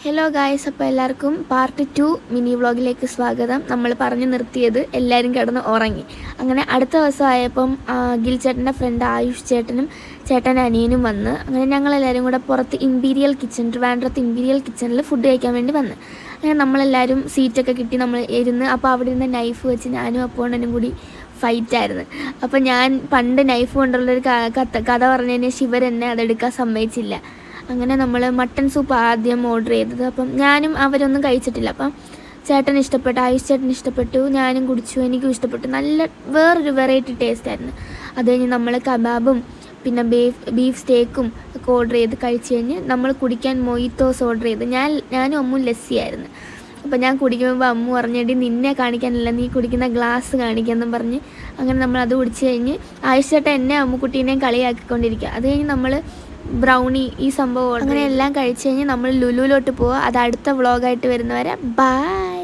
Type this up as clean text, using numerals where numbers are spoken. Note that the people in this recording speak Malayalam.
ഹലോ ഗായ്സ്, അപ്പോൾ എല്ലാവർക്കും പാർട്ട് 2 മിനി വ്ളോഗിലേക്ക് സ്വാഗതം. നമ്മൾ പറഞ്ഞു നിർത്തിയത് എല്ലാവരും കിടന്ന് ഉറങ്ങി. അങ്ങനെ അടുത്ത ദിവസം ആയപ്പം ഗിൽ ചേട്ടൻ്റെ ഫ്രണ്ട് ആയുഷ് ചേട്ടനും ചേട്ടൻ്റെ അനിയനും വന്ന് അങ്ങനെ ഞങ്ങളെല്ലാവരും കൂടെ പുറത്ത് ട്രിവാൻഡ്രത്ത് ഇമ്പീരിയൽ കിച്ചണിൽ ഫുഡ് കഴിക്കാൻ വേണ്ടി വന്ന്. അങ്ങനെ നമ്മളെല്ലാവരും സീറ്റൊക്കെ കിട്ടി നമ്മൾ ഇരുന്ന്. അപ്പോൾ അവിടെ ഇരുന്ന് നൈഫ് വെച്ച് ഞാനും അപ്പോണ്ണനും കൂടി ഫൈറ്റായിരുന്നു. അപ്പോൾ ഞാൻ പണ്ട് നൈഫ് കൊണ്ടുള്ളൊരു കഥ പറഞ്ഞതിന് ശിവരെന്നെ അതെടുക്കാൻ സമ്മതിച്ചില്ല. അങ്ങനെ നമ്മൾ മട്ടൺ സൂപ്പ് ആദ്യം ഓർഡർ ചെയ്തത്. അപ്പം ഞാനും അവരൊന്നും കഴിച്ചിട്ടില്ല. അപ്പം ചേട്ടന് ഇഷ്ടപ്പെട്ടു, ആയുഷ് ചേട്ടന് ഇഷ്ടപ്പെട്ടു, ഞാനും കുടിച്ചു, എനിക്കും ഇഷ്ടപ്പെട്ടു. നല്ല വേറൊരു വെറൈറ്റി ടേസ്റ്റായിരുന്നു. അത് കഴിഞ്ഞ് നമ്മൾ കബാബും പിന്നെ ബീഫ് സ്റ്റേക്കും ഒക്കെ ഓർഡർ ചെയ്ത് കഴിച്ച് കഴിഞ്ഞ് നമ്മൾ കുടിക്കാൻ മൊയ്ത്തോസ് ഓർഡർ ചെയ്ത്. ഞാനും അമ്മും ലസ്സിയായിരുന്നു. അപ്പോൾ ഞാൻ കുടിക്കുമ്പോൾ അമ്മു പറഞ്ഞിട്ട് നിന്നെ കാണിക്കാനല്ല, നീ കുടിക്കുന്ന ഗ്ലാസ് കാണിക്കാമെന്നും പറഞ്ഞ് അങ്ങനെ നമ്മൾ അത് കുടിച്ച് കഴിഞ്ഞ് ആയുഷ് ചേട്ടൻ എന്നെ അമ്മുക്കുട്ടീനെയും കളിയാക്കിക്കൊണ്ടിരിക്കുക. അത് കഴിഞ്ഞ് നമ്മൾ ബ്രൗണി ഈ സംഭവം അങ്ങനെ എല്ലാം കഴിച്ച് കഴിഞ്ഞ് നമ്മൾ ലുലുവിലോട്ട് പോവുക. അത് അടുത്ത വ്ളോഗായിട്ട് വരുന്നവരെ ബൈ.